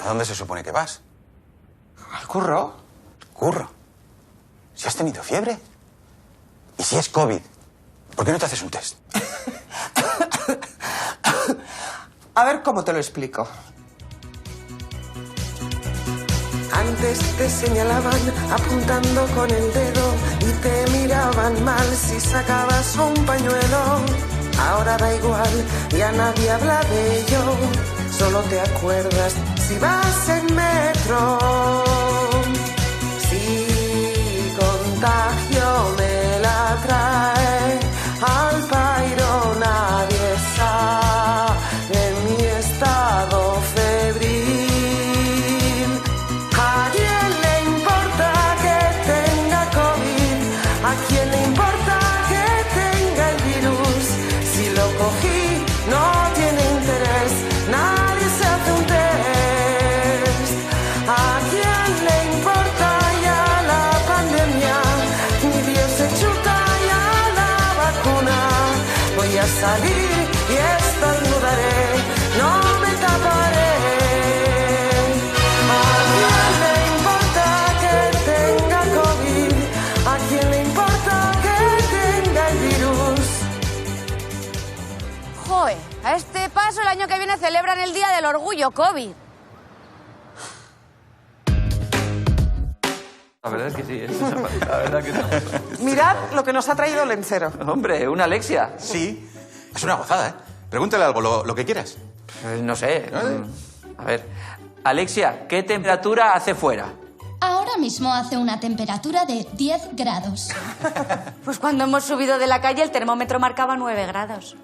dónde se supone que vas? ¿Al curro? Curro. Si has tenido fiebre. ¿Y si es COVID? ¿Por qué no te haces un test? A ver cómo te lo explico. Antes te señalaban apuntando con el dedo y te miraban mal si sacabas un pañuelo. Ahora da igual, ya nadie habla de ello. Solo te acuerdas si vas en metro. Si contagio me la trae al pairo, nadie sabe mi estado febril. ¿A quién le importa que tenga COVID? ¿A quién le importa que tenga el virus? Si lo cogí, no tiene interés, nadie se hace un test. ¿A quién le importa ya la pandemia? Ni Dios se chuta ya la vacuna. Voy a salir y estornudaré, no me taparé. ¿A quién le importa que tenga COVID? ¿A quién le importa que tenga el virus? Joder, a este paso el año que viene celebran el Día del Orgullo COVID. La verdad es que sí, la verdad que no. Mirad lo que nos ha traído Lencero. Hombre, una Alexia. Sí. Es una gozada, ¿eh? Pregúntale algo, lo que quieras. No sé. A ver. Alexia, ¿qué temperatura hace fuera? Ahora mismo hace una temperatura de 10 grados. Pues cuando hemos subido de la calle el termómetro marcaba 9 grados.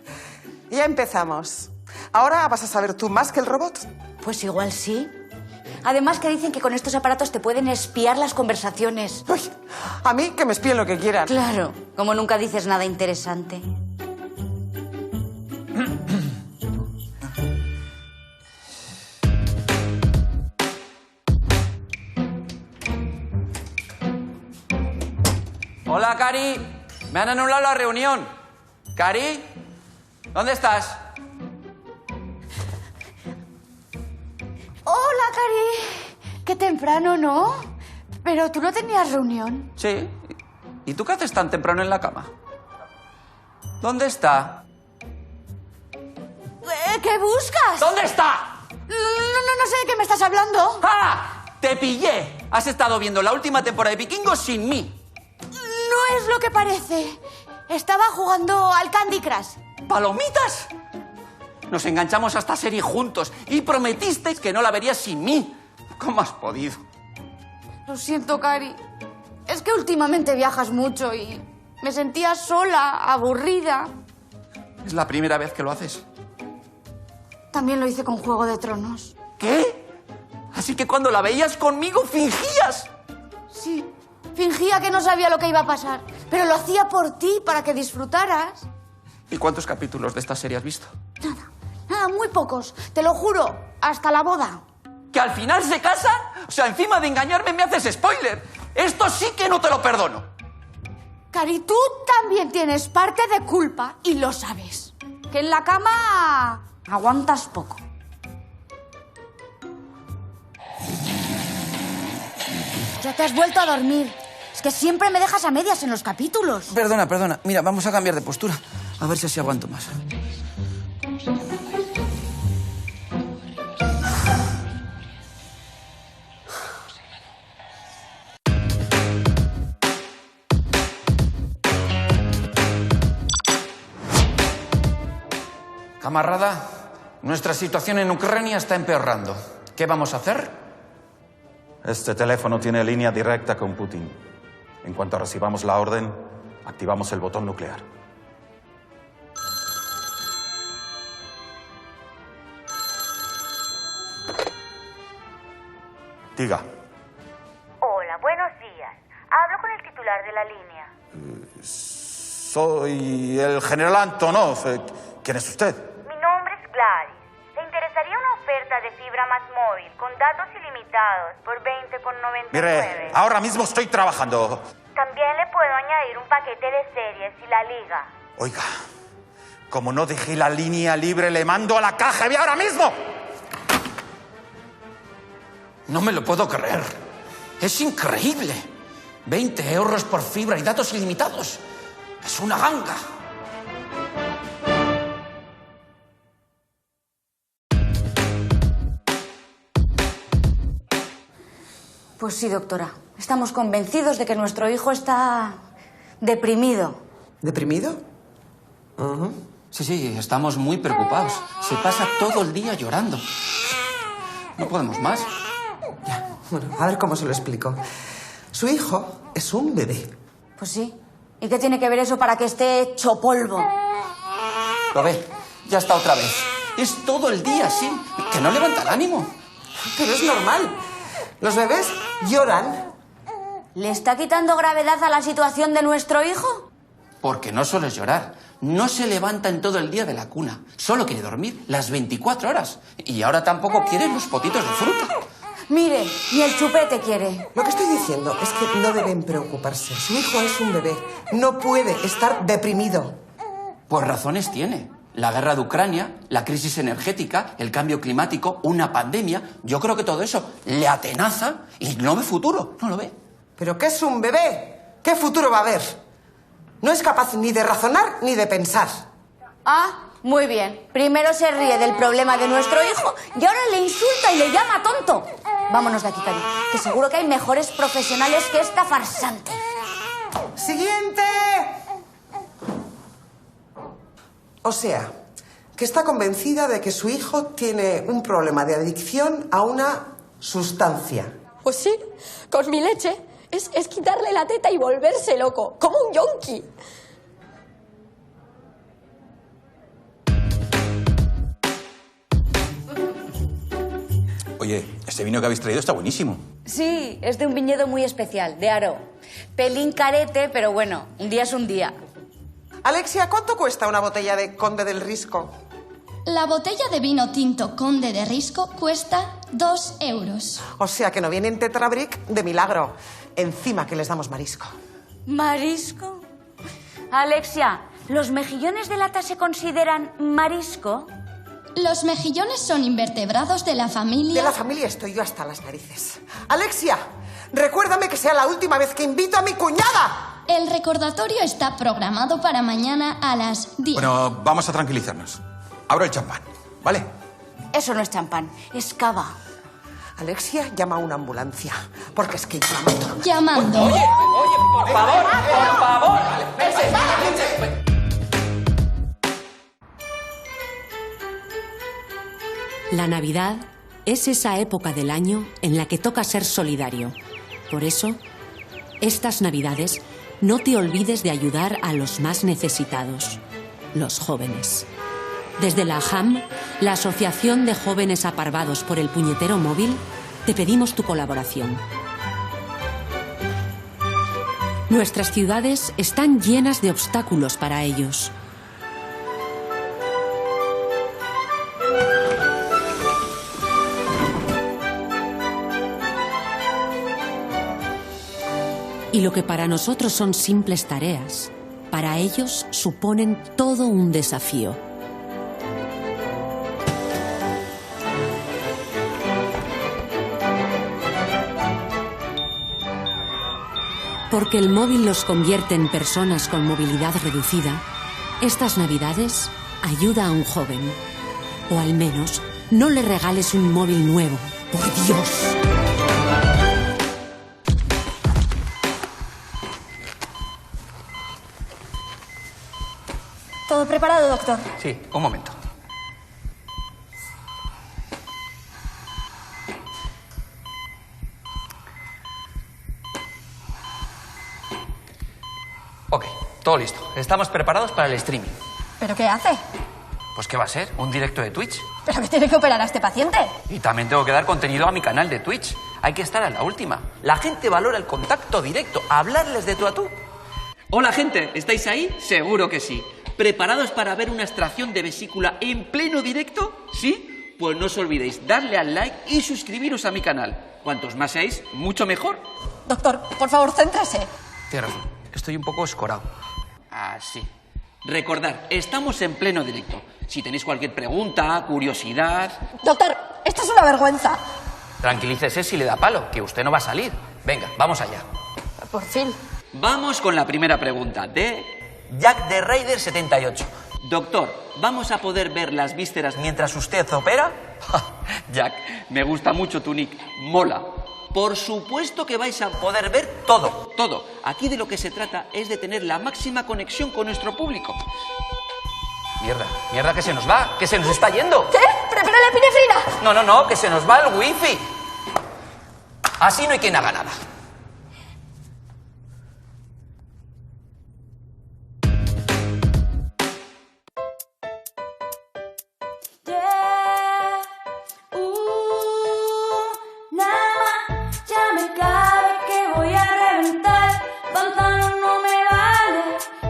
Ya empezamos. ¿Ahora vas a saber tú más que el robot? Pues igual sí. Además que dicen que con estos aparatos te pueden espiar las conversaciones. Uy, a mí que me espíen lo que quieran. Claro, como nunca dices nada interesante. Hola, Cari. Me han anulado la reunión. Cari, ¿dónde estás? Hola, Cari. Qué temprano, ¿no? Pero tú no tenías reunión. Sí. ¿Y tú qué haces tan temprano en la cama? ¿Dónde está? ¿Qué buscas? ¿Dónde está? No sé de qué me estás hablando. ¡Ah! ¡Te pillé! Has estado viendo la última temporada de Vikingos sin mí. No es lo que parece. Estaba jugando al Candy Crush. ¿Palomitas? Nos enganchamos a esta serie juntos y prometisteis que no la verías sin mí. ¿Cómo has podido? Lo siento, Cari. Es que últimamente viajas mucho y me sentía sola, aburrida. Es la primera vez que lo haces. También lo hice con Juego de Tronos. ¿Qué? Así que cuando la veías conmigo fingías. Sí, fingía que no sabía lo que iba a pasar, pero lo hacía por ti, para que disfrutaras. ¿Y cuántos capítulos de esta serie has visto? Nada, muy pocos, te lo juro, hasta la boda. ¿Que al final se casan? O sea, encima de engañarme me haces spoiler. Esto sí que no te lo perdono. Cari, tú también tienes parte de culpa y lo sabes. Que en la cama aguantas poco. Ya te has vuelto a dormir. Es que siempre me dejas a medias en los capítulos. Perdona. Mira, vamos a cambiar de postura. A ver si así aguanto más. Camarada, nuestra situación en Ucrania está empeorando. ¿Qué vamos a hacer? Este teléfono tiene línea directa con Putin. En cuanto recibamos la orden, activamos el botón nuclear. Diga. Hola, buenos días. Hablo con el titular de la línea. Soy el general Antonov. ¿Quién es usted? Mi nombre es Gladys. ¿Le interesaría una oferta de fibra más móvil con datos ilimitados por 20,99? Mire, ahora mismo estoy trabajando. También le puedo añadir un paquete de series y la liga. Oiga, como no dejé la línea libre, le mando a la KGB ahora mismo. No me lo puedo creer. Es increíble. 20 euros por fibra y datos ilimitados. Es una ganga. Pues sí, doctora. Estamos convencidos de que nuestro hijo está deprimido. ¿Deprimido? Sí, estamos muy preocupados. Se pasa todo el día llorando. No podemos más. Ya, bueno, a ver cómo se lo explico. Su hijo es un bebé. Pues sí. ¿Y qué tiene que ver eso para que esté hecho polvo? Lo ve, ya está otra vez. Es todo el día así, que no levanta el ánimo. Pero es normal. Los bebés lloran. ¿Le está quitando gravedad a la situación de nuestro hijo? Porque no solo es llorar. No se levanta en todo el día de la cuna. Solo quiere dormir las 24 horas. Y ahora tampoco quiere los potitos de fruta. Mire, ni el chupete quiere. Lo que estoy diciendo es que no deben preocuparse. Su hijo es un bebé. No puede estar deprimido. Pues razones tiene. La guerra de Ucrania, la crisis energética, el cambio climático, una pandemia. Yo creo que todo eso le atenaza y no ve futuro. ¿No lo ve? ¿Pero qué es un bebé? ¿Qué futuro va a haber? No es capaz ni de razonar ni de pensar. Ah, muy bien. Primero se ríe del problema de nuestro hijo y ahora le insulta y le llama tonto. Vámonos de aquí, Cari, que seguro que hay mejores profesionales que esta farsante. ¡Siguiente! O sea, que está convencida de que su hijo tiene un problema de adicción a una sustancia. Pues sí, con mi leche es quitarle la teta y volverse loco, como un yonki. Oye, este vino que habéis traído está buenísimo. Sí, es de un viñedo muy especial, de Aro. Pelín carete, pero bueno, un día es un día. Alexia, ¿cuánto cuesta una botella de Conde del Risco? La botella de vino tinto Conde de Risco cuesta 2 euros. O sea que no viene en Tetrabric de milagro. Encima que les damos marisco. ¿Marisco? Alexia, ¿los mejillones de lata se consideran marisco? Los mejillones son invertebrados de la familia... De la familia estoy yo hasta las narices. Alexia, recuérdame que sea la última vez que invito a mi cuñada. El recordatorio está programado para mañana a las 10. Bueno, vamos a tranquilizarnos. Abro el champán, ¿vale? Eso no es champán, es cava. Alexia, llama a una ambulancia, porque es que yo la mato. Llamando. Oye, por favor, por favor. La Navidad es esa época del año en la que toca ser solidario. Por eso, estas Navidades no te olvides de ayudar a los más necesitados, los jóvenes. Desde la AJAM, la Asociación de Jóvenes Aparvados por el Puñetero Móvil, te pedimos tu colaboración. Nuestras ciudades están llenas de obstáculos para ellos. Y lo que para nosotros son simples tareas, para ellos suponen todo un desafío. Porque el móvil los convierte en personas con movilidad reducida, estas Navidades ayuda a un joven. O al menos, no le regales un móvil nuevo, por Dios. ¿Todo preparado, doctor? Sí, un momento. Ok, todo listo. Estamos preparados para el streaming. ¿Pero qué hace? Pues ¿qué va a ser? ¿Un directo de Twitch? ¿Pero que tiene que operar a este paciente? Y también tengo que dar contenido a mi canal de Twitch. Hay que estar a la última. La gente valora el contacto directo, hablarles de tú a tú. Hola, gente, ¿estáis ahí? Seguro que sí. ¿Preparados para ver una extracción de vesícula en pleno directo? ¿Sí? Pues no os olvidéis darle al like y suscribiros a mi canal. Cuantos más seáis, mucho mejor. Doctor, por favor, céntrese. Tienes razón, estoy un poco escorado. Así. Recordad, estamos en pleno directo. Si tenéis cualquier pregunta, curiosidad... Doctor, esto es una vergüenza. Tranquilícese si le da palo, que usted no va a salir. Venga, vamos allá. Por fin. Vamos con la primera pregunta de Jack the Raider 78. Doctor, ¿vamos a poder ver las vísceras mientras usted opera? Jack, me gusta mucho tu nick. Mola. Por supuesto que vais a poder ver todo, todo. Aquí de lo que se trata es de tener la máxima conexión con nuestro público. Mierda, mierda, que se nos va, que se nos está yendo. ¿Qué? ¡Prepara la epinefrina! No, no, no, que se nos va el wifi. Así no hay quien haga nada. Ya me cabe que voy a reventar. Pantano no me vale.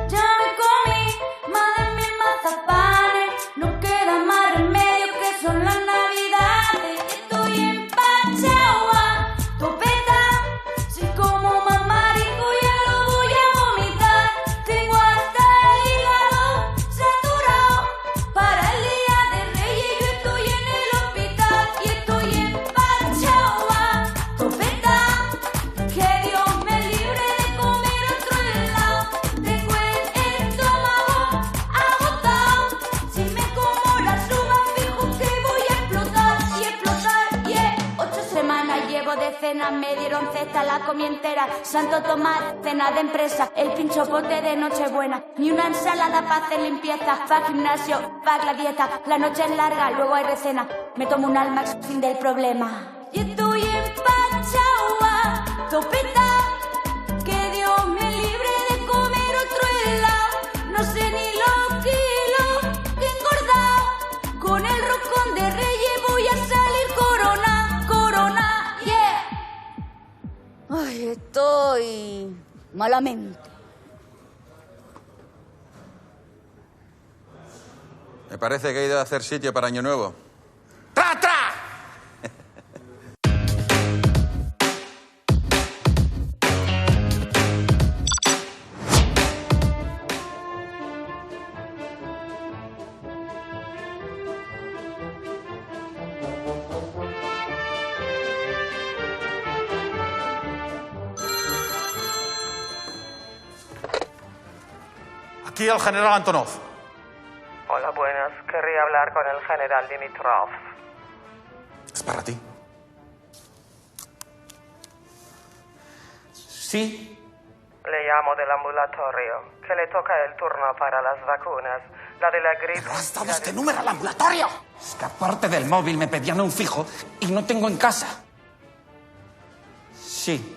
Ya me comí más de 1000 mazapanes. No queda más remedio que son las navidades. Estoy empachada, topeta. Soy como mamarico, ya lo voy a vomitar. Tengo hasta el hígado saturado. Para el día de Reyes yo estoy en el hospital. Y estoy empachada, topeta. Que Dios me libre de comer otro helado. Tengo el estómago agotado. Si me como las uvas fijo que voy a explotar. Y explotar, yeah. 8 semanas llevo de cena. Me dieron cesta, la comí entera. Santo Tomás, cena de empresa. El pincho pote de Nochebuena. Ni una ensalada para hacer limpieza. Pa' gimnasio, pa' la dieta. La noche es larga, luego hay recena. Me tomo un Almax, fin del problema. Y estoy empachada, topeta. Que Dios me libre de comer otro helado. No sé ni los kilos que he engordado. Con el roscón de Reyes voy a salir corona, corona, yeah. Ay, estoy malamente. Me parece que he ido a hacer sitio para Año Nuevo. ¡Tra, tra! Aquí el general Antonov. Hola, buenas. Querría hablar con el general Dimitrov. Es para ti. Sí. Le llamo del ambulatorio, que le toca el turno para las vacunas. La de la gripe. ¿Pero has dado este número al ambulatorio? Es que aparte del móvil me pedían un fijo y no tengo en casa. Sí.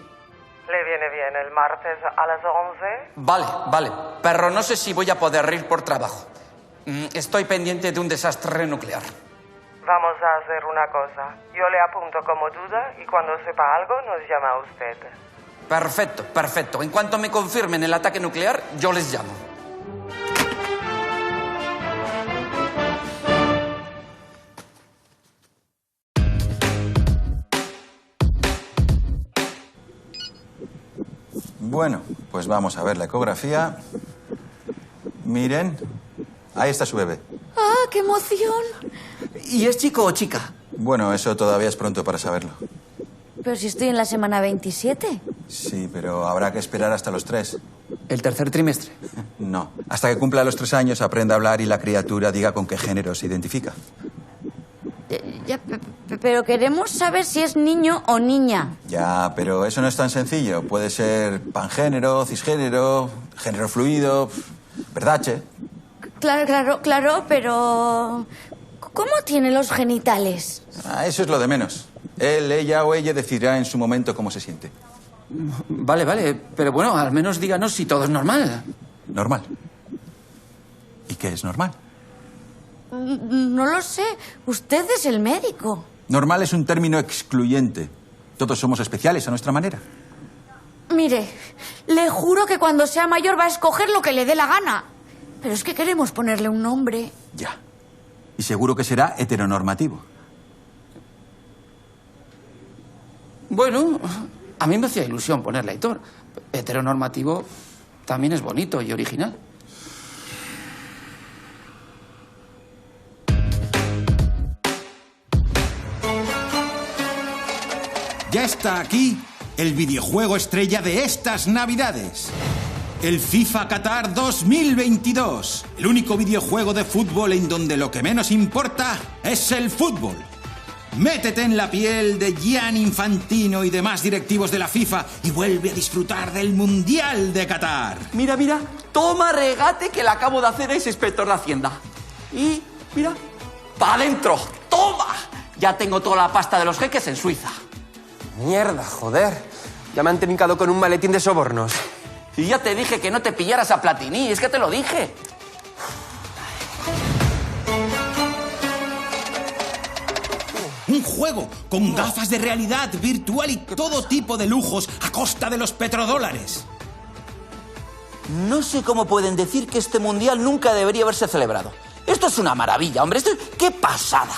¿Le viene bien el martes a las 11? Vale, vale. Pero no sé si voy a poder ir por trabajo. Estoy pendiente de un desastre nuclear. Vamos a hacer una cosa. Yo le apunto como duda y cuando sepa algo nos llama a usted. Perfecto, perfecto. En cuanto me confirmen el ataque nuclear, yo les llamo. Bueno, pues vamos a ver la ecografía. Miren, ahí está su bebé. ¡Ah, qué emoción! ¿Y es chico o chica? Bueno, eso todavía es pronto para saberlo. Pero si estoy en la semana 27. Sí, pero habrá que esperar hasta los 3. ¿El tercer trimestre? No, hasta que cumpla los 3 años aprenda a hablar y la criatura diga con qué género se identifica. Pero queremos saber si es niño o niña. Ya, pero eso no es tan sencillo. Puede ser pangénero, cisgénero, género fluido, ¿verdad, Che? Claro, pero... ¿Cómo tiene los genitales? Eso es lo de menos. Él, ella o ella decidirá en su momento cómo se siente. Vale, pero bueno, al menos díganos si todo es normal. Normal. ¿Y qué es normal? No lo sé. Usted es el médico. Normal es un término excluyente. Todos somos especiales a nuestra manera. Mire, le juro que cuando sea mayor va a escoger lo que le dé la gana. Pero es que queremos ponerle un nombre. Ya. Y seguro que será heteronormativo. Bueno, a mí me hacía ilusión ponerle Aitor. Heteronormativo también es bonito y original. está aquí el videojuego estrella de estas Navidades. El FIFA Qatar 2022. El único videojuego de fútbol en donde lo que menos importa es el fútbol. Métete en la piel de Gianni Infantino y demás directivos de la FIFA y vuelve a disfrutar del Mundial de Qatar. Mira, mira, toma regate que le acabo de hacer a ese inspector de Hacienda. Y, mira, ¡pa' adentro! ¡Toma! Ya tengo toda la pasta de los jeques en Suiza. Mierda, joder. Ya me han trincado con un maletín de sobornos. Y ya te dije que no te pillaras a Platini, es que te lo dije. Un juego con gafas de realidad virtual y todo tipo de lujos a costa de los petrodólares. No sé cómo pueden decir que este mundial nunca debería haberse celebrado. Esto es una maravilla, hombre. ¡Qué pasada!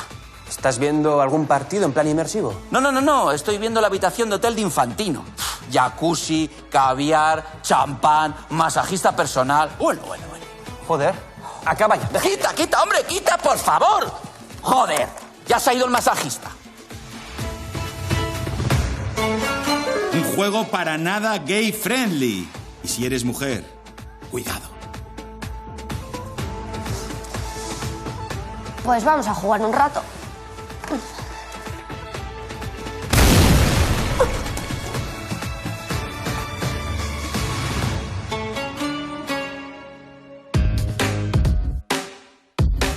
¿Estás viendo algún partido en plan inmersivo? No. Estoy viendo la habitación de hotel de Infantino. Jacuzzi, caviar, champán, masajista personal. Bueno. Joder. Acaba ya. Quita, hombre, quita, por favor. Joder, ya se ha ido el masajista. Un juego para nada gay friendly. Y si eres mujer, cuidado. Pues vamos a jugar un rato.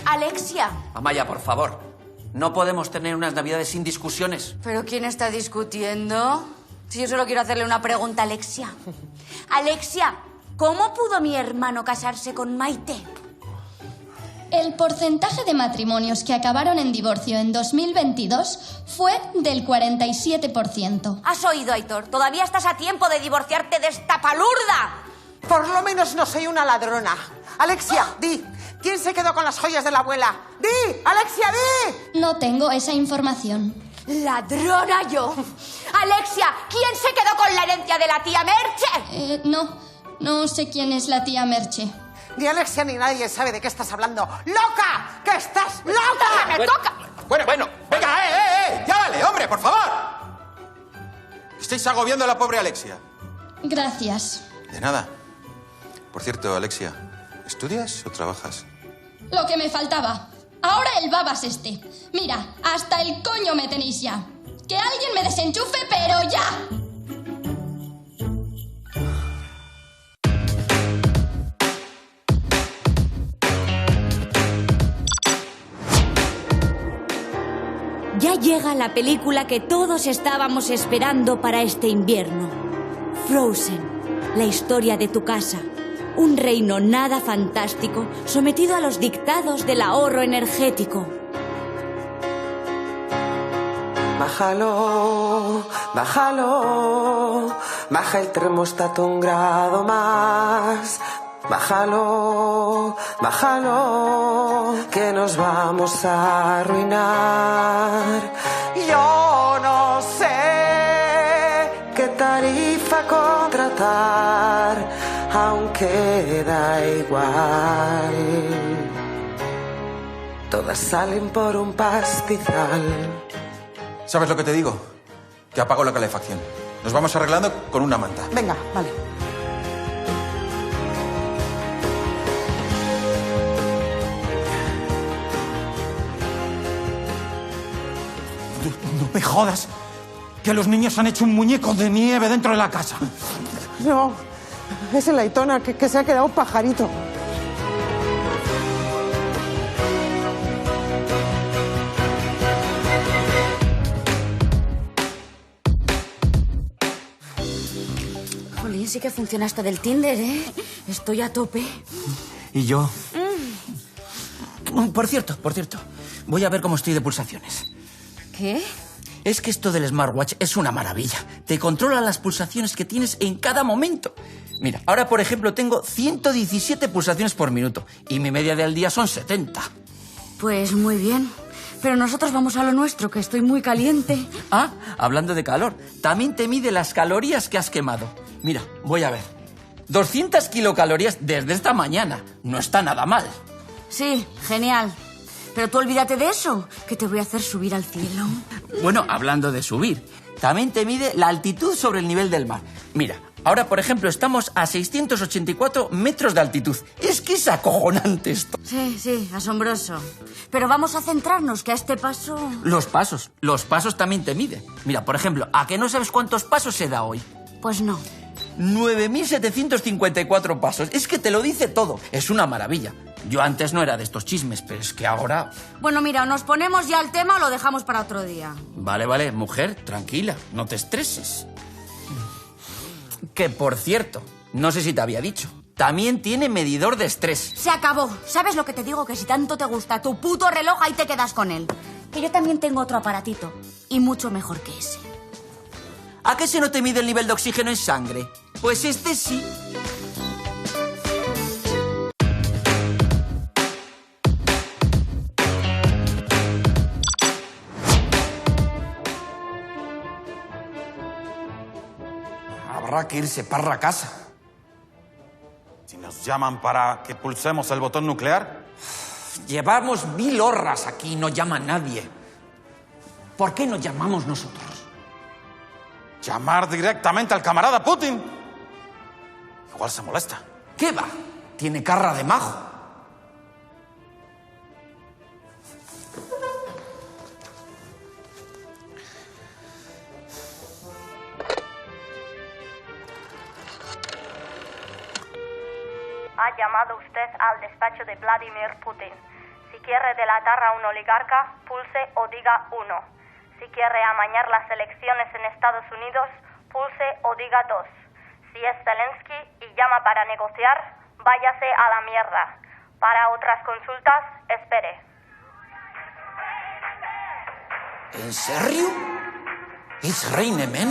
Alexia. Amaya, por favor. No podemos tener unas navidades sin discusiones. ¿Pero quién está discutiendo? Si yo solo quiero hacerle una pregunta a Alexia. Alexia, ¿cómo pudo mi hermano casarse con Maite? El porcentaje de matrimonios que acabaron en divorcio en 2022 fue del 47%. ¿Has oído, Aitor? Todavía estás a tiempo de divorciarte de esta palurda. Por lo menos no soy una ladrona. Alexia, di, ¿quién se quedó con las joyas de la abuela? ¡Di! ¡Alexia, di! No tengo esa información. ¡Ladrona yo! Alexia, ¿quién se quedó con la herencia de la tía Merche? No sé quién es la tía Merche. Ni Alexia ni nadie sabe de qué estás hablando. ¡Loca! ¡Que estás loca! ¡Me toca! Bueno. Venga, ya vale, hombre, por favor. Estáis agobiando a la pobre Alexia. Gracias. De nada. Por cierto, Alexia, ¿estudias o trabajas? Lo que me faltaba. Ahora el babas este. Mira, hasta el coño me tenéis ya. Que alguien me desenchufe, pero ya. Ya llega la película que todos estábamos esperando para este invierno. Frozen, la historia de tu casa. Un reino nada fantástico sometido a los dictados del ahorro energético. Bájalo, baja el termostato 1 grado más. Bájalo, que nos vamos a arruinar. Yo no sé qué tarifa contratar, aunque da igual. Todas salen por un pastizal. ¿Sabes lo que te digo? Que apago la calefacción. Nos vamos arreglando con una manta. Venga, vale. No me jodas que los niños han hecho un muñeco de nieve dentro de la casa. No, es el Aitona que se ha quedado un pajarito. Jolín, sí que funciona esto del Tinder, ¿eh? Estoy a tope. ¿Y yo? Por cierto, voy a ver cómo estoy de pulsaciones. ¿Qué? Es que esto del smartwatch es una maravilla. Te controla las pulsaciones que tienes en cada momento. Mira, ahora por ejemplo tengo 117 pulsaciones por minuto y mi media del día son 70. Pues muy bien. Pero nosotros vamos a lo nuestro, que estoy muy caliente. Ah, hablando de calor, también te mide las calorías que has quemado. Mira, voy a ver. 200 kilocalorías desde esta mañana. No está nada mal. Sí, genial. Pero tú olvídate de eso, que te voy a hacer subir al cielo. Bueno, hablando de subir, También te mide la altitud sobre el nivel del mar. Mira, ahora, por ejemplo, estamos a 684 metros de altitud. Es que es acojonante esto. Sí, sí, asombroso. Pero vamos a centrarnos, que a este paso... Los pasos también te mide. Mira, por ejemplo, ¿a que no sabes cuántos pasos se da hoy? Pues no. 9.754 pasos. Es que te lo dice todo. Es una maravilla. Yo antes no era de estos chismes, pero es que ahora... Bueno, mira, ¿nos ponemos ya el tema o lo dejamos para otro día? Vale, mujer, tranquila, no te estreses. Que, por cierto, no sé si te había dicho, también tiene medidor de estrés. Se acabó. ¿Sabes lo que te digo? Que si tanto te gusta tu puto reloj, ahí te quedas con él. Que yo también tengo otro aparatito, y mucho mejor que ese. ¿A qué se no te mide el nivel de oxígeno en sangre? Pues este sí. Habrá que irse para casa. Si nos llaman para que pulsemos el botón nuclear. Llevamos 1000 horas aquí y no llama nadie. ¿Por qué no llamamos nosotros? Llamar directamente al camarada Putin. Igual se molesta. ¿Qué va? Tiene cara de majo. Ha llamado usted al despacho de Vladimir Putin. Si quiere delatar a un oligarca, pulse o diga 1. Si quiere amañar las elecciones en Estados Unidos, pulse o diga 2. Si es Zelensky y llama para negociar, váyase a la mierda. Para otras consultas, espere. ¿En serio? ¿Es Reinemen?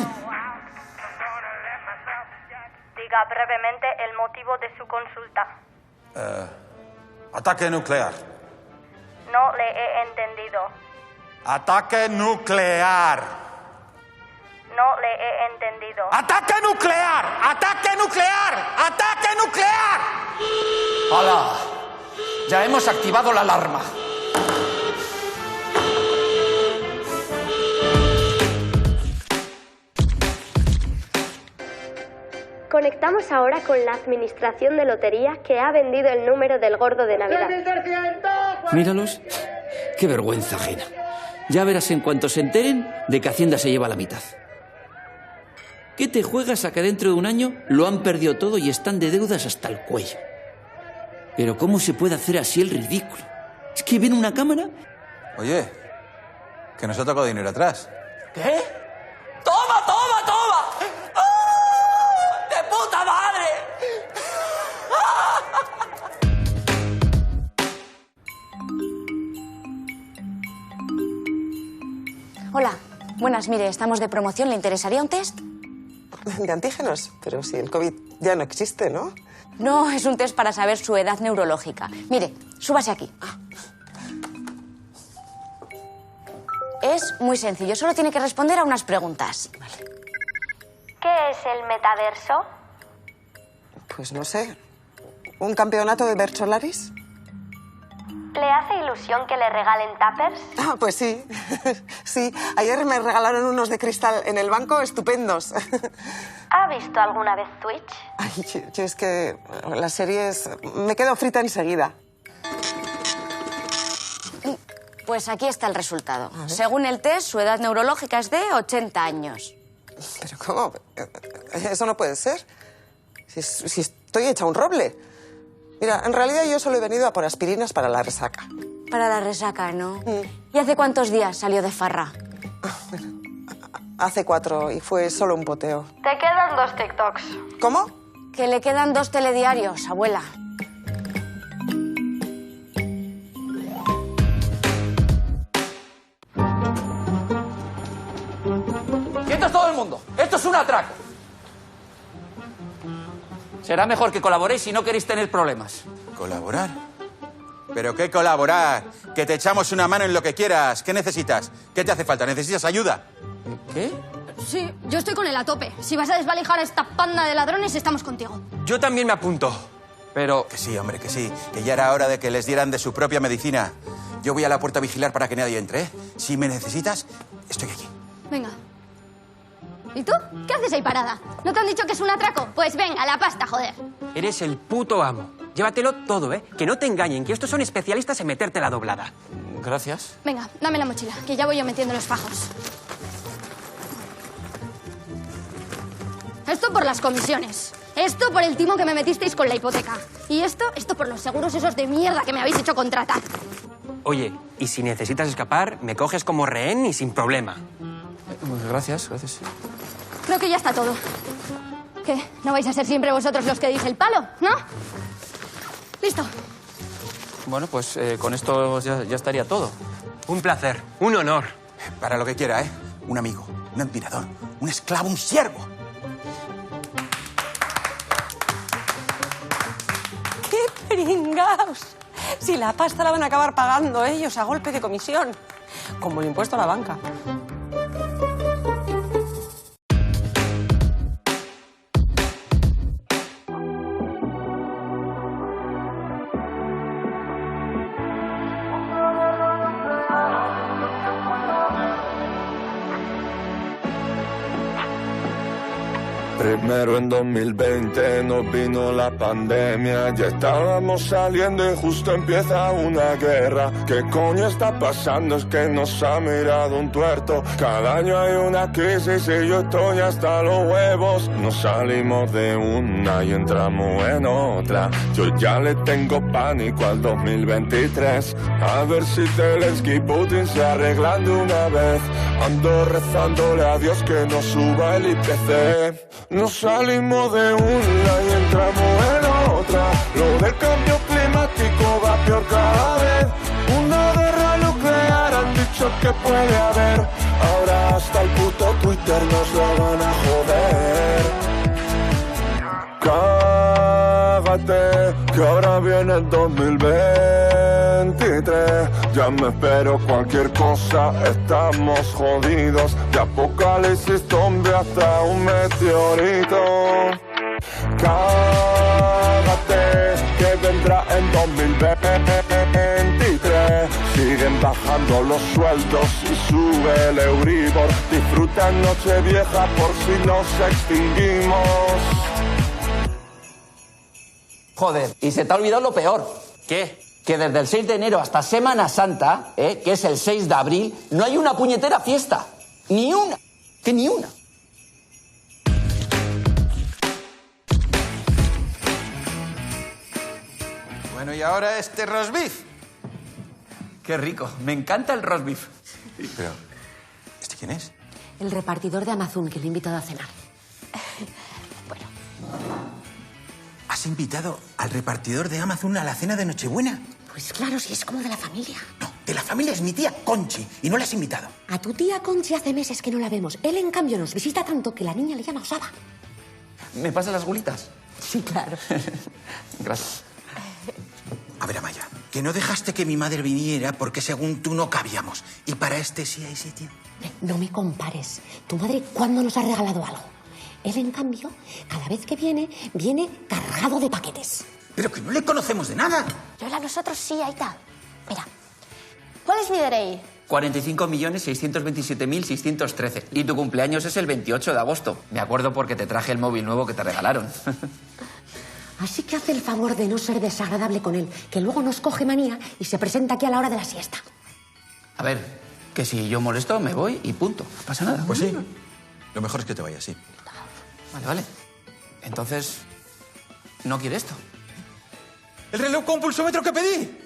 Diga brevemente el motivo de su consulta. Ataque nuclear. No le he entendido. Ataque nuclear. No le he entendido. ¡Ataque nuclear! ¡Ataque nuclear! ¡Ataque nuclear! ¡Hala! Ya hemos activado la alarma. Conectamos ahora con la administración de loterías que ha vendido el número del gordo de Navidad. Míralos. Qué vergüenza ajena. Ya verás en cuanto se enteren de que Hacienda se lleva la mitad. ¿Qué te juegas a que dentro de un año lo han perdido todo y están de deudas hasta el cuello? Pero ¿cómo se puede hacer así el ridículo? ¿Es que ven una cámara? Oye, que nos ha tocado dinero atrás. ¿Qué? ¡Toma, toma, toma! ¡Ah! ¡De puta madre! Hola, buenas, mire, estamos de promoción. ¿Le interesaría un test? ¿De antígenos? Pero si el COVID ya no existe, ¿no? No, es un test para saber su edad neurológica. Mire, súbase aquí. Es muy sencillo, solo tiene que responder a unas preguntas. ¿Qué es el metaverso? Pues no sé. ¿Un campeonato de Bercholaris? ¿Le hace ilusión que le regalen tuppers? Ah, pues sí. Sí, ayer me regalaron unos de cristal en el banco estupendos. ¿Ha visto alguna vez Twitch? Ay, yo es que las series me quedo frita enseguida. Pues aquí está el resultado. Según el test, su edad neurológica es de 80 años. ¿Pero cómo? Eso no puede ser. Si estoy hecha un roble. Mira, en realidad yo solo he venido a por aspirinas para la resaca. Para la resaca, ¿no? ¿Y hace cuántos días salió de farra? Hace 4 y fue solo un poteo. Te quedan 2 TikToks. ¿Cómo? Que le quedan 2 telediarios, abuela. ¡Quietos todo el mundo! ¡Esto es un atraco! Será mejor que colaboréis si no queréis tener problemas. ¿Colaborar? ¿Pero qué colaborar? Que te echamos una mano en lo que quieras. ¿Qué necesitas? ¿Qué te hace falta? ¿Necesitas ayuda? ¿Qué? Sí, yo estoy con él a tope. Si vas a desvalijar a esta panda de ladrones, estamos contigo. Yo también me apunto, pero... Que sí, hombre, que sí. Que ya era hora de que les dieran de su propia medicina. Yo voy a la puerta a vigilar para que nadie entre, ¿eh? Si me necesitas, estoy aquí. Venga. ¿Y tú? ¿Qué haces ahí parada? ¿No te han dicho que es un atraco? Pues venga, la pasta, joder. Eres el puto amo. Llévatelo todo, ¿eh? Que no te engañen, que estos son especialistas en meterte la doblada. Gracias. Venga, dame la mochila, que ya voy yo metiendo los fajos. Esto por las comisiones. Esto por el timo que me metisteis con la hipoteca. Y esto por los seguros esos de mierda que me habéis hecho contratar. Oye, y si necesitas escapar, me coges como rehén y sin problema. Gracias, gracias. Creo que ya está todo. ¿Qué? ¿No vais a ser siempre vosotros los que deis el palo, no? Listo. Bueno, pues con esto ya estaría todo. Un placer, un honor. Para lo que quiera, ¿eh? Un amigo, un admirador, un esclavo, un siervo. ¡Qué pringaos! Si la pasta la van a acabar pagando ellos a golpe de comisión. Como el impuesto a la banca. Primero en 2020 nos vino la pandemia, ya estábamos saliendo y justo empieza una guerra. ¿Qué coño está pasando? Es que nos ha mirado un tuerto. Cada año hay una crisis y yo estoy hasta los huevos. Nos salimos de una y entramos en otra. Yo ya le tengo pánico al 2023. A ver si Zelensky y Putin se arreglan de una vez. Ando rezándole a Dios que no suba el IPC. Nos salimos de una y entramos en otra. Lo del cambio climático va peor cada vez. Una guerra nuclear han dicho que puede haber. Ahora hasta el puto Twitter nos lo van a joder. Cágate, que ahora viene el 2023. Ya me espero cualquier cosa, estamos jodidos. De apocalipsis zombie hasta un meteorito. Cágate, que vendrá en 2023. Siguen bajando los sueldos y sube el Euribor. Disfruta Nochevieja por si nos extinguimos. Joder, y se te ha olvidado lo peor. ¿Qué? Que desde el 6 de enero hasta Semana Santa, que es el 6 de abril, no hay una puñetera fiesta. Ni una. Que ni una. Bueno, y ahora este roast beef. Qué rico. Me encanta el roast beef. Pero, ¿este quién es? El repartidor de Amazon que le he invitado a cenar. ¿Has invitado al repartidor de Amazon a la cena de Nochebuena? Pues claro, si es como de la familia. No, de la familia es mi tía Conchi y no la has invitado. A tu tía Conchi hace meses que no la vemos. Él, en cambio, nos visita tanto que la niña le llama Osaba. ¿Me pasas las gulitas? Sí, claro. Gracias. A ver, Amaya, que no dejaste que mi madre viniera porque según tú no cabíamos. Y para este sí hay sitio. No me compares. Tu madre, ¿cuándo nos ha regalado algo? Él, en cambio, cada vez que viene cargado de paquetes. Pero que no le conocemos de nada. Yola, nosotros sí, ahí está. Mira, ¿cuál es mi DNI? 45.627.613. Y tu cumpleaños es el 28 de agosto. Me acuerdo porque te traje el móvil nuevo que te regalaron. Así que hace el favor de no ser desagradable con él, que luego nos coge manía y se presenta aquí a la hora de la siesta. A ver, que si yo molesto me voy y punto. No pasa nada. Pues sí. Lo mejor es que te vayas, sí. Vale. Entonces, ¿no quiere esto? El reloj con pulsómetro que pedí.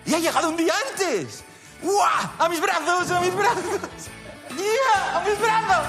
Y ha llegado un día antes. ¡Guau! ¡A mis brazos! ¡A mis brazos! ¡Yeah! ¡A mis brazos!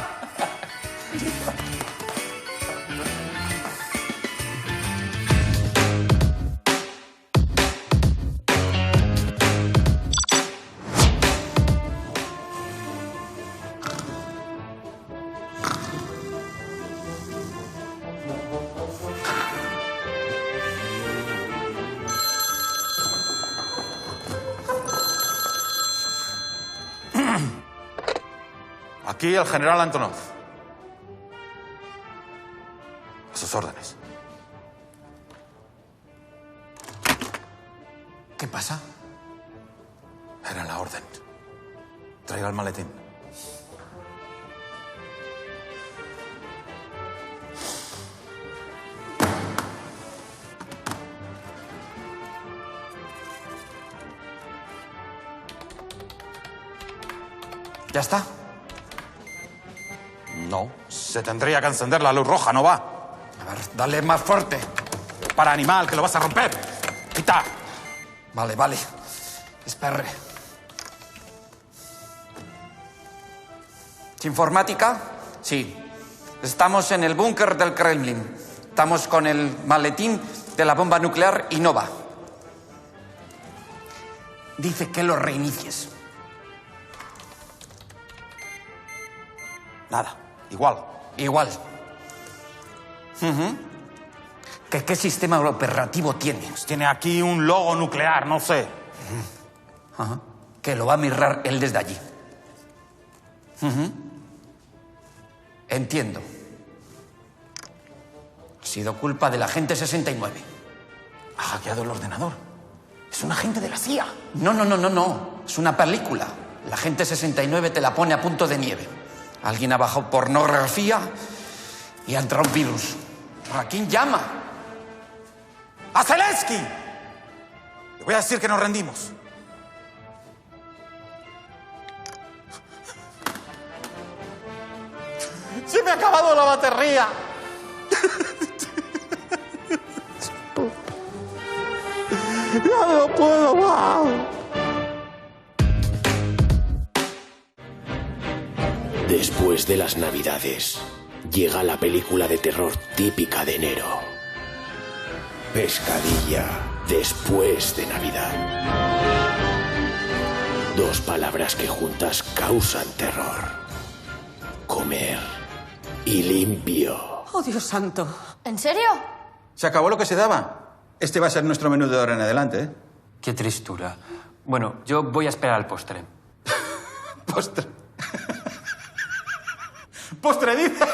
Aquí el general Antonov. A sus órdenes. ¿Qué pasa? Era la orden. Traiga el maletín. ¿Ya está? No, se tendría que encender la luz roja, ¿no va? A ver, dale más fuerte. Para, animal, que lo vas a romper. Quita. Vale, vale. Espere. ¿Informática? Sí. Estamos en el búnker del Kremlin. Estamos con el maletín de la bomba nuclear y no va. Dice que lo reinicies. Nada, igual. Igual. ¿Qué sistema operativo tiene? Pues tiene aquí un logo nuclear, no sé. Ajá. Que lo va a mirar él desde allí. Entiendo. Ha sido culpa del agente 69. Ha hackeado el ordenador. Es un agente de la CIA. No. Es una película. El agente 69 te la pone a punto de nieve. Alguien ha bajado pornografía y ha entrado un virus. ¿A quién llama? ¡A Zelensky! Le voy a decir que nos rendimos. ¡Se me ha acabado la batería! ¡Ya no puedo más! Después de las Navidades, llega la película de terror típica de enero. Pescadilla después de Navidad. Dos palabras que juntas causan terror. Comer y limpio. Oh, Dios santo. ¿En serio? Se acabó lo que se daba. Este va a ser nuestro menú de ahora en adelante, ¿eh? Qué tristura. Bueno, yo voy a esperar al postre. Postre. Postre, dice.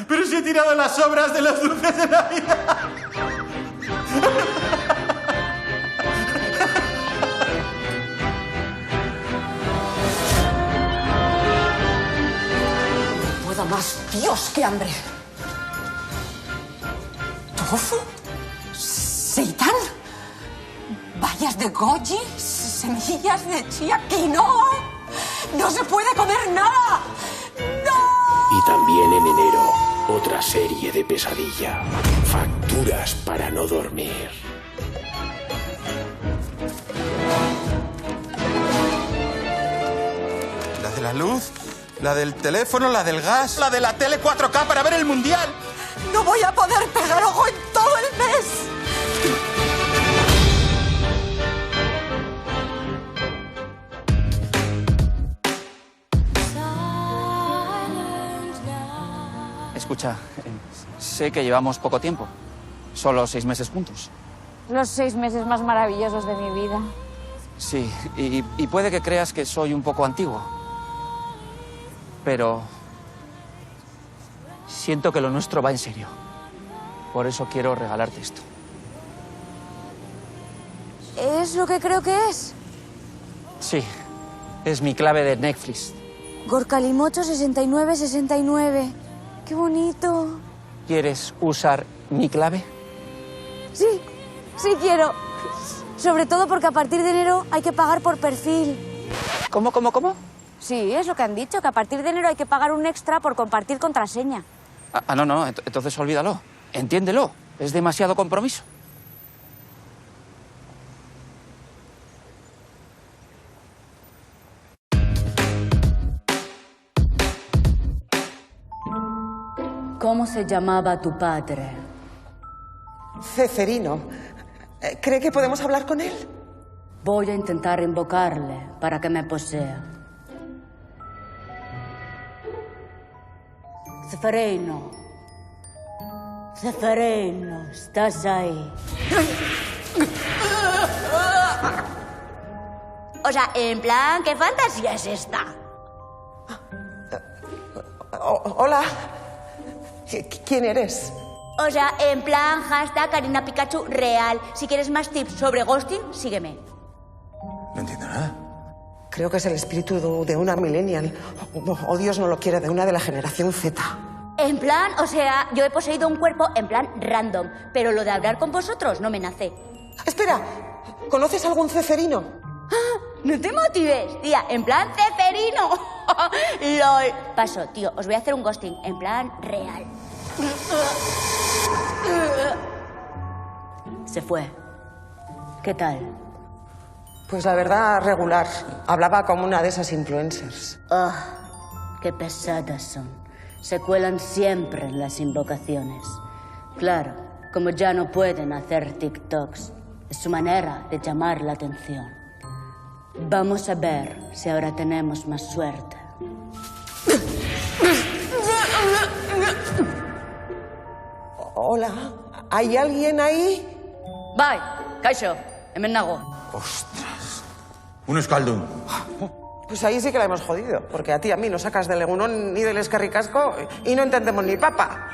Pero si he tirado las sobras de los dulces de Navidad. No puedo más. Dios, qué hambre. ¿Tofu? ¿Seitan? ¿Bayas de goji? ¿Semillas de chía? ¿Quinoa? ¡No se puede comer nada! ¡No! Y también en enero, otra serie de pesadilla. Facturas para no dormir. La de la luz, la del teléfono, la del gas, la de la tele 4K para ver el mundial. ¡No voy a poder pegar ojo en todo el mes! Escucha, sé que llevamos poco tiempo. Solo 6 meses juntos. Los 6 meses más maravillosos de mi vida. Sí, y puede que creas que soy un poco antiguo. Pero siento que lo nuestro va en serio. Por eso quiero regalarte esto. ¿Es lo que creo que es? Sí, es mi clave de Netflix. Gorkalimocho 6969. ¡Qué bonito! ¿Quieres usar mi clave? Sí, sí quiero. Sobre todo porque a partir de enero hay que pagar por perfil. ¿Cómo? Sí, es lo que han dicho, que a partir de enero hay que pagar un extra por compartir contraseña. No, entonces olvídalo. Entiéndelo. Es demasiado compromiso. ¿Cómo se llamaba tu padre? Ceferino. ¿Cree que podemos hablar con él? Voy a intentar invocarle para que me posea. Ceferino. Ceferino, ¿estás ahí? O sea, en plan, ¿qué fantasía es esta? Hola. ¿Quién eres? O sea, en plan, hashtag Karina Pikachu real. Si quieres más tips sobre ghosting, sígueme. No entiendo nada. Creo que es el espíritu de una millennial. O Dios no lo quiere, de una de la generación Z. En plan, o sea, yo he poseído un cuerpo en plan random, pero lo de hablar con vosotros no me nace. Espera, ¿conoces algún ceferino? No te motives, tía. En plan ceferino. LOL. Paso, tío. Os voy a hacer un ghosting. En plan real. Se fue. ¿Qué tal? Pues la verdad, regular. Hablaba como una de esas influencers. Qué pesadas son. Se cuelan siempre en las invocaciones. Claro, como ya no pueden hacer TikToks, es su manera de llamar la atención. Vamos a ver si ahora tenemos más suerte. Hola, ¿hay alguien ahí? Bai, kaixo, hemen nago. Ostras. Un escaldón. Pues ahí sí que la hemos jodido, porque a ti y a mí nos sacas del Egunon ni del Escarricasco y no entendemos ni papa.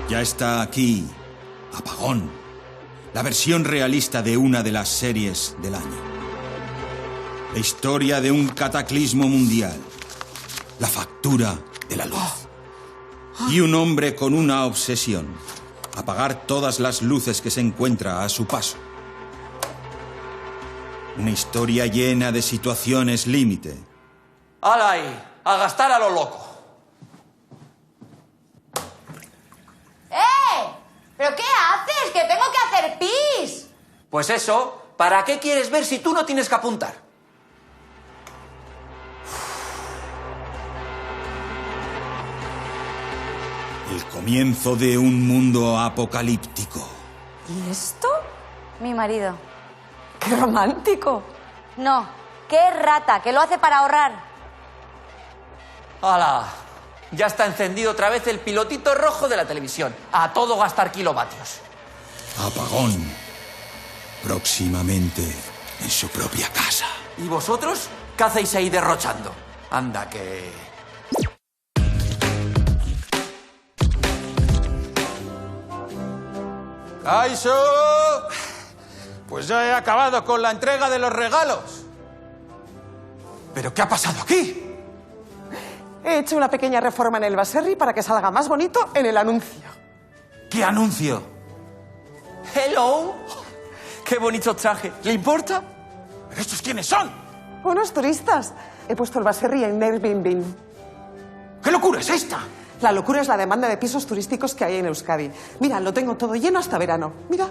Ya está aquí, Apagón, la versión realista de una de las series del año. La historia de un cataclismo mundial, la factura de la luz. Y un hombre con una obsesión, apagar todas las luces que se encuentra a su paso. Una historia llena de situaciones límite. ¡Hala ahí! ¡A gastar a lo loco! ¿Pero qué haces? ¡Que tengo que hacer pis! Pues eso, ¿para qué quieres ver si tú no tienes que apuntar? El comienzo de un mundo apocalíptico. ¿Y esto? Mi marido. ¡Qué romántico! No, qué rata, que lo hace para ahorrar. ¡Hala! Ya está encendido otra vez el pilotito rojo de la televisión. A todo gastar kilovatios. Apagón. Próximamente en su propia casa. ¿Y vosotros qué hacéis ahí derrochando? Anda que... ¡Kaixo! Pues ya he acabado con la entrega de los regalos. ¿Pero qué ha pasado aquí? He hecho una pequeña reforma en el baserri para que salga más bonito en el anuncio. ¿Qué anuncio? ¡Hello! ¡Qué bonito traje! ¿Le importa? ¿Pero estos quiénes son? Unos turistas. He puesto el baserri en Airbnb. ¿Qué locura es esta? La locura es la demanda de pisos turísticos que hay en Euskadi. Mira, lo tengo todo lleno hasta verano. Mira.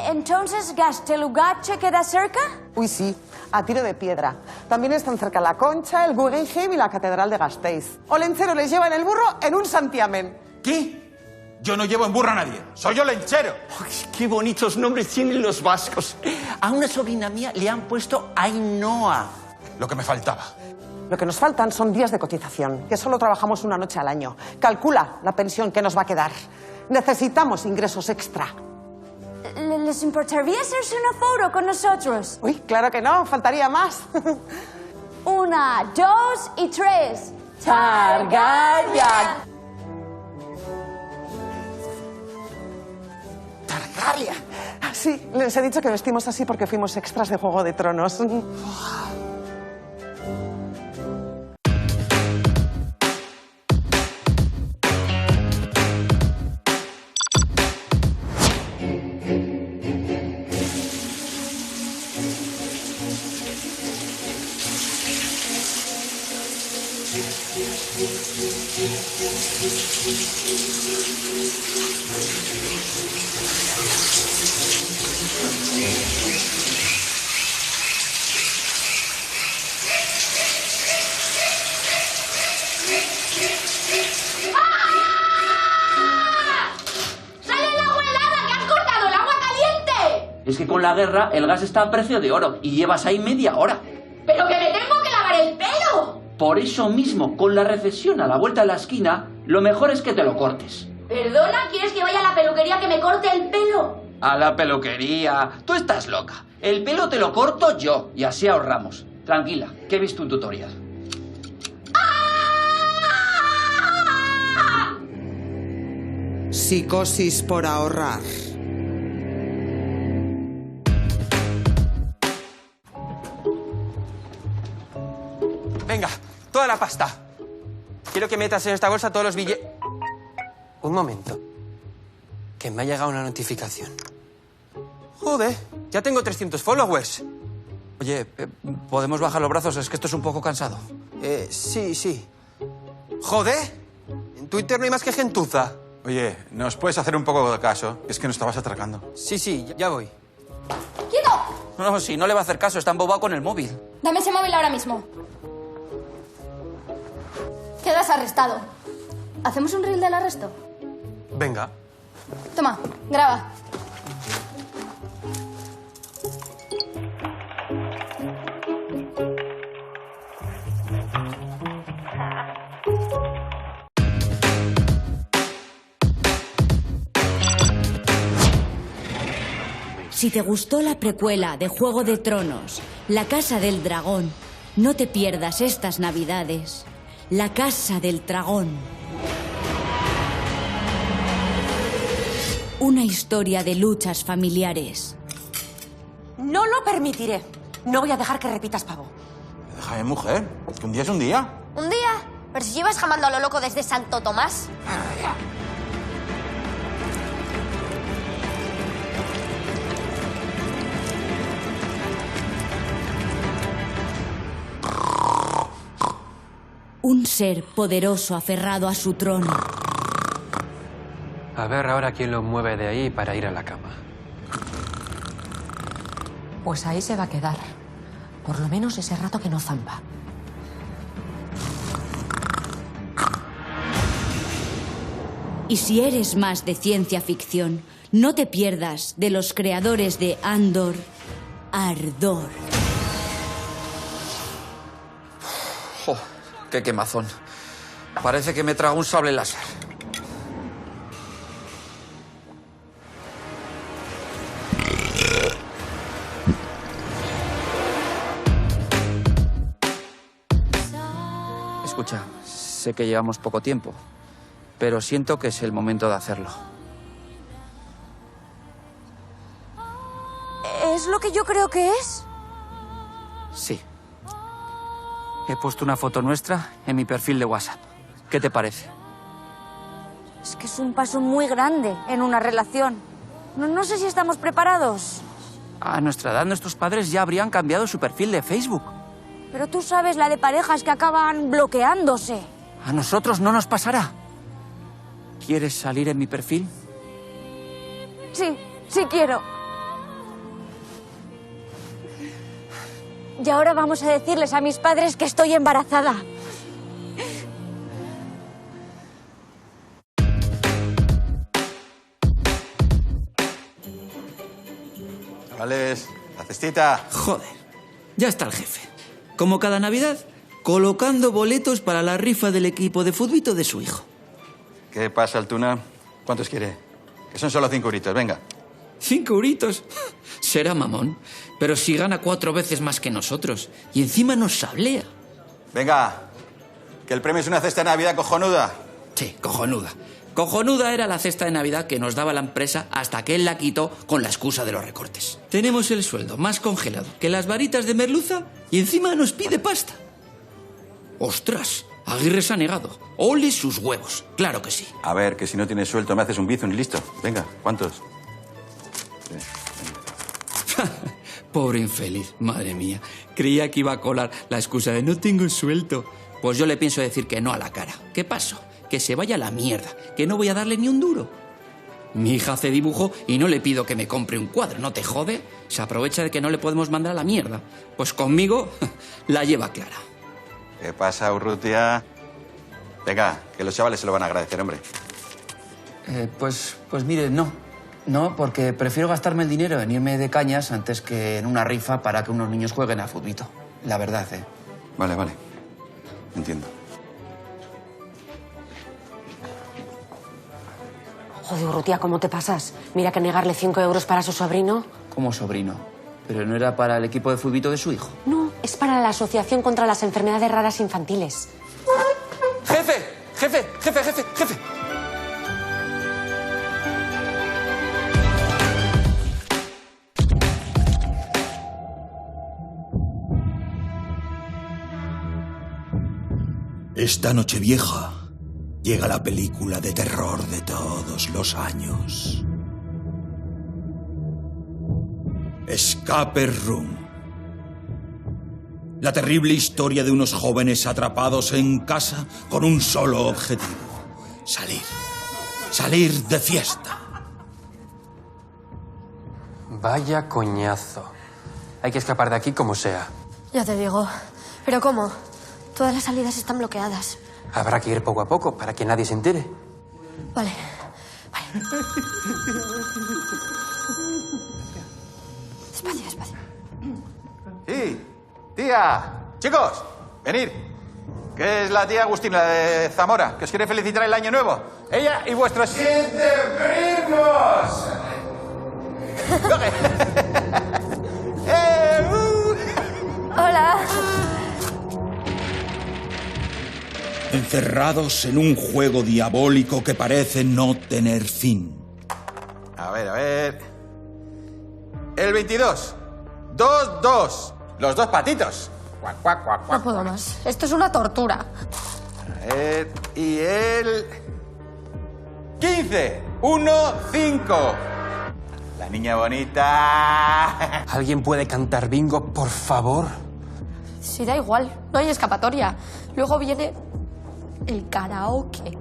Entonces, ¿Gaztelugatxe queda cerca? Uy, sí, a tiro de piedra. También están cerca la Concha, el Guggenheim y la Catedral de Gasteiz. Olencero les lleva en el burro en un santiamén. ¿Qué? Yo no llevo en burro a nadie. Soy yo Olenchero. ¡Ay, qué bonitos nombres tienen los vascos! A una sobrina mía le han puesto Ainhoa. Lo que me faltaba. Lo que nos faltan son días de cotización, que solo trabajamos una noche al año. Calcula la pensión que nos va a quedar. Necesitamos ingresos extra. ¿Les importaría hacerse una foto con nosotros? Uy, claro que no, faltaría más. 1, 2 y 3. Targaryen. Targaryen. Sí, les he dicho que vestimos así porque fuimos extras de Juego de Tronos. Es que con la guerra el gas está a precio de oro y llevas ahí media hora. ¡Pero que me tengo que lavar el pelo! Por eso mismo, con la recesión a la vuelta de la esquina, lo mejor es que te lo cortes. Perdona, ¿quieres que vaya a la peluquería que me corte el pelo? A la peluquería. Tú estás loca. El pelo te lo corto yo y así ahorramos. Tranquila, que he visto un tutorial. Psicosis por ahorrar. Venga, toda la pasta. Quiero que metas en esta bolsa todos los billetes... Un momento. Que me ha llegado una notificación. Joder, ya tengo 300 followers. Oye, ¿podemos bajar los brazos? Es que esto es un poco cansado. Sí. Joder, en Twitter no hay más que gentuza. Oye, ¿nos puedes hacer un poco de caso? Es que nos estabas atracando. Sí, ya voy. ¡Quieto! No, si no le va a hacer caso, está embobado con el móvil. Dame ese móvil ahora mismo. Quedas arrestado. ¿Hacemos un reel del arresto? Venga. Toma, graba. Si te gustó la precuela de Juego de Tronos, La Casa del Dragón, no te pierdas estas Navidades. La Casa del Dragón. Una historia de luchas familiares. No lo permitiré. No voy a dejar que repitas, pavo. Déjame, mujer. Es que un día es un día. ¿Un día? Pero si llevas jamando a lo loco desde Santo Tomás. Un ser poderoso aferrado a su trono. A ver ahora quién lo mueve de ahí para ir a la cama. Pues ahí se va a quedar. Por lo menos ese rato que no zampa. Y si eres más de ciencia ficción, no te pierdas de los creadores de Andor, Ardor. ¡Jo! ¡Qué quemazón! Parece que me trago un sable láser. Escucha, sé que llevamos poco tiempo, pero siento que es el momento de hacerlo. ¿Es lo que yo creo que es? Sí. He puesto una foto nuestra en mi perfil de WhatsApp. ¿Qué te parece? Es que es un paso muy grande en una relación. No sé si estamos preparados. A nuestra edad, nuestros padres ya habrían cambiado su perfil de Facebook. Pero tú sabes la de parejas que acaban bloqueándose. A nosotros no nos pasará. ¿Quieres salir en mi perfil? Sí quiero. Y ahora vamos a decirles a mis padres que estoy embarazada. Chavales, la cestita. Joder, ya está el jefe. Como cada Navidad, colocando boletos para la rifa del equipo de futbito de su hijo. ¿Qué pasa, Altuna? ¿Cuántos quiere? Que son solo 5 euritos, venga. 5 euritos. Será mamón. Pero si gana 4 veces más que nosotros. Y encima nos sablea. Venga, que el premio es una cesta de Navidad cojonuda. Sí, cojonuda. Cojonuda era la cesta de Navidad que nos daba la empresa hasta que él la quitó con la excusa de los recortes. Tenemos el sueldo más congelado que las varitas de merluza y encima nos pide pasta. ¡Ostras! Aguirre se ha negado. ¡Ole sus huevos! Claro que sí. A ver, que si no tienes sueldo me haces un bizum y listo. Venga, ¿cuántos? Pobre infeliz, madre mía. Creía que iba a colar la excusa de no tengo sueldo. Pues yo le pienso decir que no a la cara. ¿Qué pasó? Que se vaya a la mierda, que no voy a darle ni un duro. Mi hija hace dibujo y no le pido que me compre un cuadro, ¿no te jode? Se aprovecha de que no le podemos mandar a la mierda. Pues conmigo la lleva clara. ¿Qué pasa, Urrutia? Venga, que los chavales se lo van a agradecer, hombre. Pues mire, no. No, porque prefiero gastarme el dinero en irme de cañas antes que en una rifa para que unos niños jueguen a futbito. La verdad, ¿eh? Vale. Entiendo. Joder, Urrutia, ¿cómo te pasas? Mira que negarle 5 euros para su sobrino. ¿Cómo sobrino? ¿Pero no era para el equipo de futbito de su hijo? No, es para la Asociación contra las Enfermedades Raras Infantiles. ¡Jefe! Esta Nochevieja, llega la película de terror de todos los años. Escape Room. La terrible historia de unos jóvenes atrapados en casa con un solo objetivo: salir. Salir de fiesta. Vaya coñazo. Hay que escapar de aquí como sea. Ya te digo. ¿Pero cómo? Todas las salidas están bloqueadas. Habrá que ir poco a poco para que nadie se entere. Vale. Despacio, despacio. Sí, tía. Chicos, venid. Que es la tía Agustina de Zamora, que os quiere felicitar el año nuevo. Ella y vuestros 7 primos. Hola. Encerrados en un juego diabólico que parece no tener fin. A ver. El 22. 2-2. Los dos patitos. Cuac, cuac, cuac, cuac. No puedo más. Esto es una tortura. A ver, y el 15. 1-5. La niña bonita. ¿Alguien puede cantar bingo, por favor? Sí, da igual. No hay escapatoria. Luego viene el karaoke.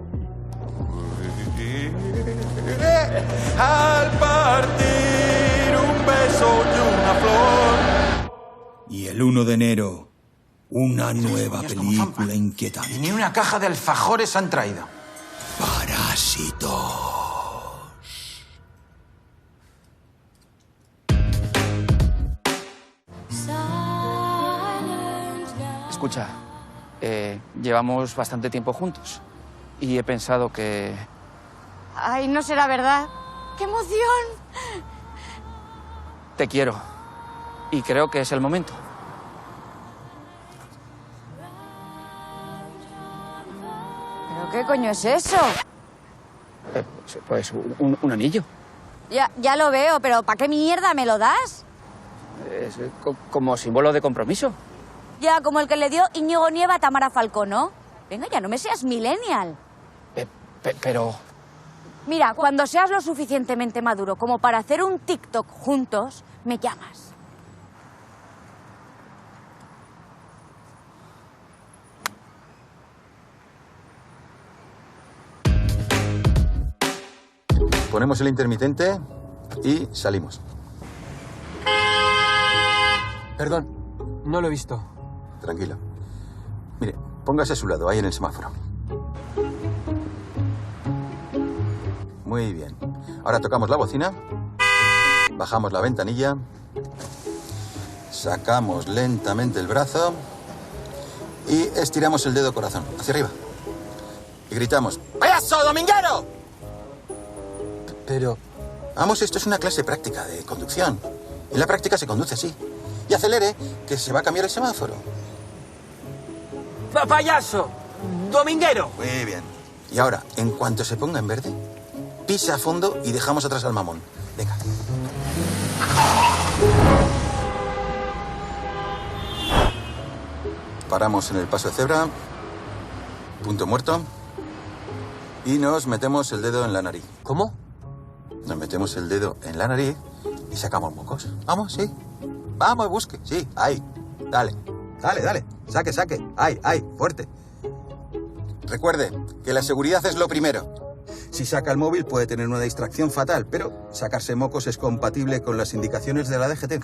Al partir un beso y una flor. Y el 1 de enero, una nueva película inquietante. Y ni una caja de alfajores han traído. Parásito. Escucha, llevamos bastante tiempo juntos y he pensado que... Ay, no será verdad. ¡Qué emoción! Te quiero y creo que es el momento. ¿Pero qué coño es eso? Pues un anillo. Ya lo veo, pero ¿para qué mierda me lo das? Es como símbolo de compromiso. Ya, como el que le dio Íñigo Nieva a Tamara Falcó, ¿no? Venga, ya no me seas millennial. Pero... Mira, cuando seas lo suficientemente maduro como para hacer un TikTok juntos, me llamas. Ponemos el intermitente y salimos. Perdón, no lo he visto. Tranquilo. Mire, póngase a su lado, ahí en el semáforo. Muy bien. Ahora tocamos la bocina, bajamos la ventanilla, sacamos lentamente el brazo y estiramos el dedo corazón hacia arriba. Y gritamos: ¡Payaso dominguero! Pero... Vamos, esto es una clase práctica de conducción. En la práctica se conduce así. Y acelere, que se va a cambiar el semáforo. ¡Payaso! ¡Dominguero! Muy bien. Y ahora, en cuanto se ponga en verde, pisa a fondo y dejamos atrás al mamón. Venga. Paramos en el paso de cebra. Punto muerto. Y nos metemos el dedo en la nariz. ¿Cómo? Nos metemos el dedo en la nariz y sacamos mocos. Vamos, sí. Vamos, busque. Sí, ahí. Dale. Saque. Ahí, fuerte. Recuerde que la seguridad es lo primero. Si saca el móvil puede tener una distracción fatal, pero sacarse mocos es compatible con las indicaciones de la DGT.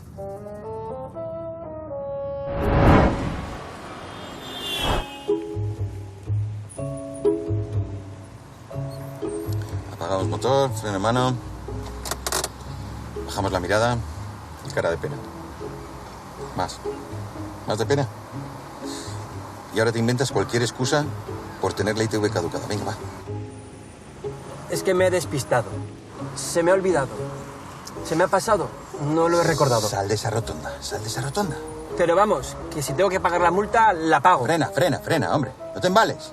Apagamos motor, freno en mano. Bajamos la mirada y cara de pena. Más de pena. Y ahora te inventas cualquier excusa por tener la ITV caducada. Venga, va. Es que me he despistado. Se me ha olvidado. Se me ha pasado. No lo he recordado. Sal de esa rotonda. Pero vamos, que si tengo que pagar la multa, la pago. Frena, hombre. No te embales.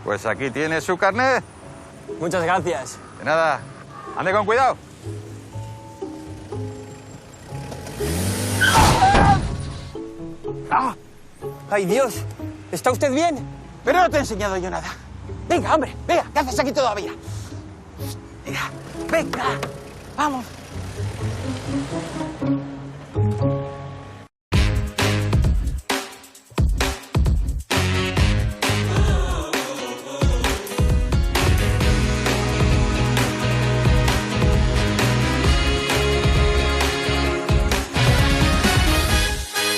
Pues aquí tiene su carnet. Muchas gracias. De nada. Ande con cuidado. ¡Ah! ¡Ay, Dios! ¿Está usted bien? Pero no te he enseñado yo nada. Venga, hombre, venga, ¿qué haces aquí todavía? Venga, venga, vamos.